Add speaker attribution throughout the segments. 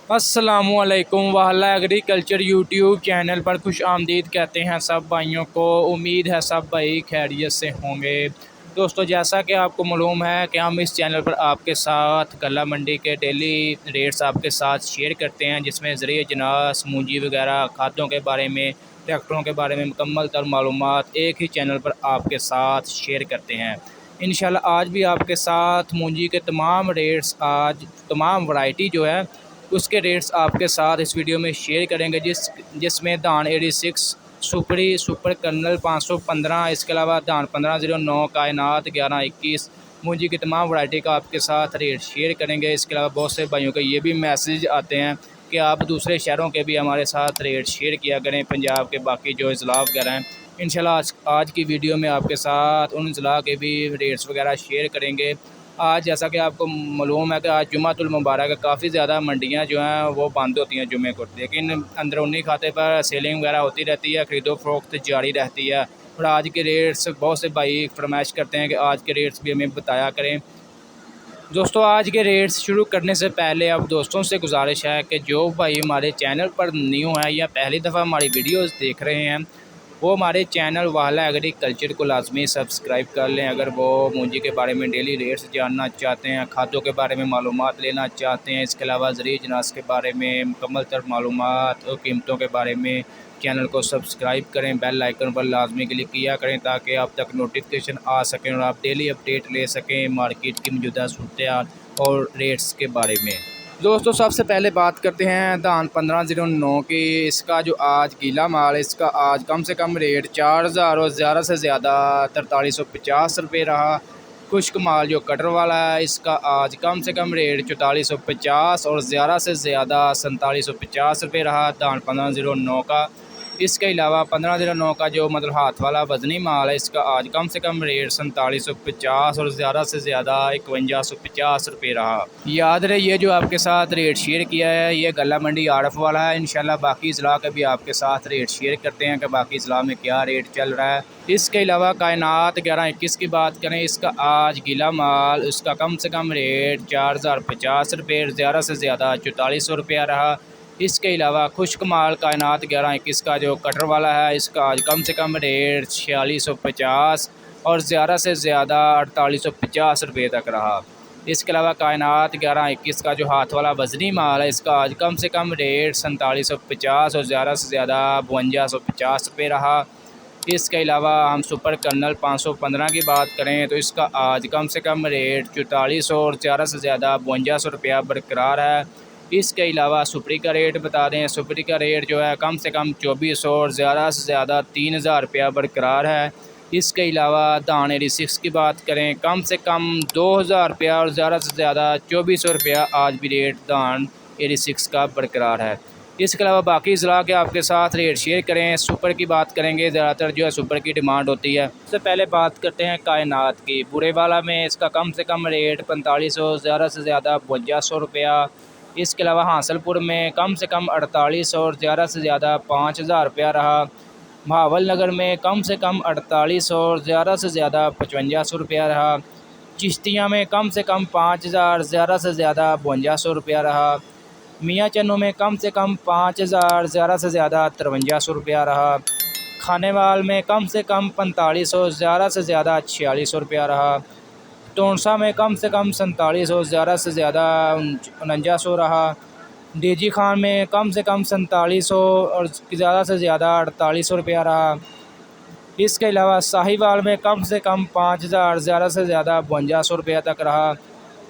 Speaker 1: अस्सलामुअलैकुम वाला agriculture YouTube channel पर खुश आमदीद कहते हैं सब भाइयों को। उम्मीद है सब भाई खैरियत से होंगे। दोस्तों, जैसा कि आपको मालूम है कि हम इस चैनल पर आपके साथ गला मंडी के डेली रेट्स आपके साथ शेयर करते हैं, जिसमें ज़रिए जनास मूंजी वगैरह खादों के बारे में, ट्रैक्टरों के बारे में मुकम्मल तर मालूमात एक ही चैनल पर आपके साथ शेयर करते हैं। इंशाल्लाह आज भी आपके साथ मूंजी के तमाम रेट्स, आज तमाम वैरायटी जो है उसके रेट्स आपके साथ इस वीडियो में शेयर करेंगे, जिसमें धान 86, सुपरी, सुपर कर्नल 515, इसके अलावा धान 1509, कायनात 1121, मूंजी की तमाम वैरायटी का आपके साथ रेट शेयर करेंगे। इसके अलावा बहुत से भाइयों के ये भी मैसेज आते हैं कि आप दूसरे शहरों के भी हमारे साथ रेट शेयर किया करें, पंजाब के बाकी जो ज़िला वगैरह हैं। इंशाल्लाह आज की वीडियो में आपके साथ उन ज़िला के भी रेट्स वगैरह शेयर करेंगे। आज जैसा कि आपको मालूम है कि आज जुमातुल मुबारक है, काफ़ी ज़्यादा मंडियां जो हैं वो बंद होती हैं जुमे को, लेकिन अंदरूनी खाते पर सेलिंग वगैरह होती रहती है, ख़रीदो फरोख्त जारी रहती है। और आज के रेट्स बहुत से भाई फरमाइश करते हैं कि आज के रेट्स भी हमें बताया करें। दोस्तों, आज के रेट्स शुरू करने से पहले अब दोस्तों से गुजारिश है कि जो भाई हमारे चैनल पर न्यू है या पहली दफ़ा हमारी वीडियोस देख रहे हैं, वो हमारे चैनल वाला एग्रीकल्चर को लाजमी सब्सक्राइब कर लें। अगर वो मूंजी के बारे में डेली रेट्स जानना चाहते हैं, खादों के बारे में मालूमात लेना चाहते हैं, इसके अलावा ज़रिए जनास के बारे में मुकम्मल तर मालूमात और कीमतों के बारे में, चैनल को सब्सक्राइब करें, बेल आइकन पर लाजमी क्लिक किया करें ताकि आप तक नोटिफिकेशन आ सकें और आप डेली अपडेट ले सकें मार्केट की मौजूदा सूरत और रेट्स के बारे में। दोस्तों, सबसे पहले बात करते हैं धान 1509 की। इसका जो आज गीला माल, इसका आज कम से कम रेट 4000 और ज़्यादा से ज़्यादा 4350 रुपये रहा। खुश्क माल जो कटर वाला है, इसका आज कम से कम रेट 4450 और ज़्यादा से ज़्यादा 4750 रुपये रहा धान 1509 का। इसके अलावा 1509 का जो मतलब हाथ वाला वज़नी माल है, इसका आज कम से कम रेट 4750 और ज़्यादा से ज़्यादा 5150 रुपये रहा। याद रहे, ये जो आपके साथ रेट शेयर किया है ये गला मंडी आरफ वाला है। इंशाल्लाह बाकी ज़िला के भी आपके साथ रेट शेयर करते हैं कि बाकी ज़िला में क्या रेट चल रहा है। इसके अलावा कायनात 1121 की बात करें, इसका आज गीला माल, इसका कम से कम रेट 4050 रुपये, ज़्यादा से ज़्यादा 4400 रुपया रहा। इसके अलावा खुश्क माल कायनात 1121 का जो कटर वाला है, इसका आज कम से कम रेट 4650 और ज़्यादा से ज़्यादा 4850 रुपये तक रहा। इसके अलावा कायनात 1121 का जो हाथ वाला वज़नी माल है, इसका आज कम से कम रेट 4750 और ज़्यादा से ज़्यादा 5250 रुपये रहा। इसके अलावा हम सुपर कर्नल 515 की बात करें तो इसका आज कम से कम रेट 4400 और ज़्यादा से ज़्यादा 5200 रुपया बरकरार है। इसके अलावा सुपरी का रेट बता दें, सुपरी का रेट जो है कम से कम 2400 और ज़्यादा से ज़्यादा 3000 रुपया बरकरार है। इसके अलावा धान 86 की बात करें, कम से कम 2000 रुपया और ज़्यादा से ज़्यादा 2400 रुपया आज भी रेट धान 86 का बरकरार है। इसके अलावा बाकी ज़िला के आपके साथ रेट शेयर करें। सुपर की बात करेंगे, ज़्यादातर जो है सुपर की डिमांड होती है। सबसे पहले बात करते हैं कायनात की। बुरे वाला में इसका कम से कम रेट 4500, ज़्यादा से ज़्यादा 5200 रुपया। इसके अलावा हासलपुर में कम से कम 4800 और ज़्यादा से ज़्यादा 5000 रुपया रहा। भावल नगर में कम से कम 4800 और ज़्यादा से ज़्यादा 5500 रुपया रहा। चिश्तिया में कम से कम 5000, ज़्यादा से ज़्यादा 5200 रुपया रहा। मियाँ चन्नू में कम से कम 5000, ज़्यादा से ज़्यादा 5300 रुपया रहा। खानेवाल में कम से कम 4500, ज़्यादा से ज़्यादा 4600 रुपया रहा। टोंसा में कम से कम 4700, ज़्यादा से ज़्यादा 4900 रहा। डीजी खान में कम से कम 4700 और ज़्यादा से ज़्यादा 4800 रुपया रहा। इसके अलावा साहिवाल में कम से कम 5000, ज़्यादा से ज़्यादा 5200 रुपया तक रहा।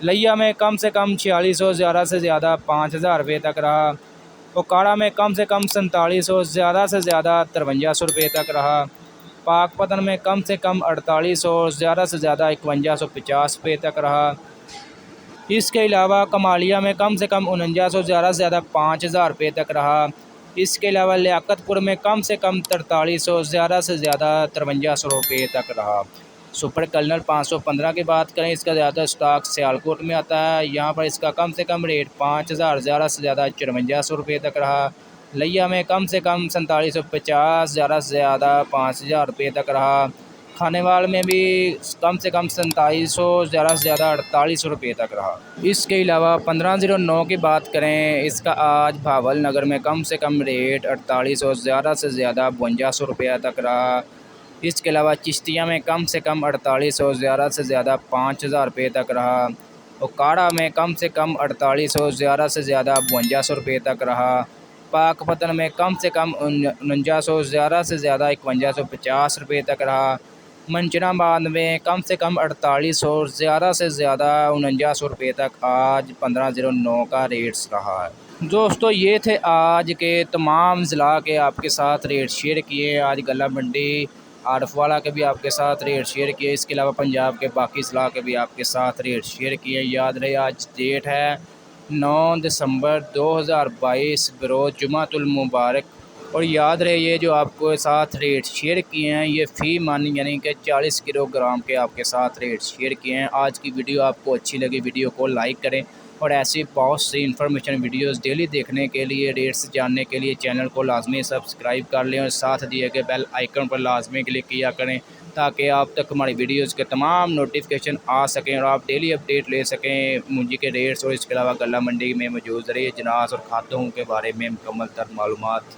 Speaker 1: लिया में कम से कम 4600, ज़्यादा से ज़्यादा 5000 रुपये तक रहा। ओकाड़ा में कम से कम 4700, ज़्यादा से ज़्यादा 5300 रुपये तक रहा। पाकपतन में कम से कम 4800, ज़्यादा से ज़्यादा 5150 रुपये तक रहा। इसके अलावा कमालिया में कम से कम 4900, ज़्यादा से ज़्यादा 5000 रुपये तक रहा। इसके अलावा लियाकतपुर में कम से कम 4300, ज़्यादा से ज़्यादा 5300 रुपये तक रहा। सुपर कर्नल 515 की बात करें, इसका ज़्यादा स्टॉक सियालकोट में आता है। यहाँ पर इसका कम से कम रेट 5000, ज़्यादा से ज़्यादा 5400 रुपये तक रहा। लिया में कम से कम 4750, ज़्यादा से ज़्यादा 5000 रुपये तक रहा। खानेवाल में भी कम से कम 2700, ज़्यादा से ज़्यादा 4800 रुपये तक रहा। इसके अलावा 1509 की बात करें, इसका आज भावल नगर में कम से कम रेट 4800, ज़्यादा से ज़्यादा 5200 रुपये तक रहा। इसके अलावा चिश्तिया में कम से कम 4800, ज़्यादा से ज़्यादा 5000 रुपये तक रहा। उकाड़ा में कम से कम 4800, ज़्यादा से ज़्यादा 5200 रुपये तक रहा। पाकपतन में कम से कम 4900, ज़्यादा से ज़्यादा 5150 रुपये तक रहा। मंचनाबाद में कम से कम 4800, ज़्यादा से ज़्यादा 4900 रुपये तक आज 1509 का रेट्स रहा है। दोस्तों ये थे आज के तमाम ज़िला के आपके साथ रेट शेयर किए। आज गला मंडी आरफवाला के भी आपके साथ रेट शेयर किए। इसके अलावा पंजाब के बाकी ज़िला के भी आपके साथ रेट शेयर किए। याद रहे आज डेट है 9 दिसंबर 2022 बरोज़ जुमातुल मुबारक। और याद रहे ये जो आपको साथ रेट शेयर किए हैं ये फ़ी मन यानी कि 40 किलोग्राम के आपके साथ रेट शेयर किए हैं। आज की वीडियो आपको अच्छी लगी, वीडियो को लाइक करें और ऐसी बहुत सी इन्फॉर्मेशन वीडियोस डेली देखने के लिए, रेट्स जानने के लिए चैनल को लाजमी सब्सक्राइब कर लें और साथ दिए गए बेल आइकन पर लाजमी क्लिक किया करें ताकि आप तक हमारी वीडियोस के तमाम नोटिफिकेशन आ सकें और आप डेली अपडेट ले सकें मुंजी के रेट्स और इसके अलावा गला मंडी में मौजूद रही अजनास और खातों के बारे में मुकम्मल तर मालूमात।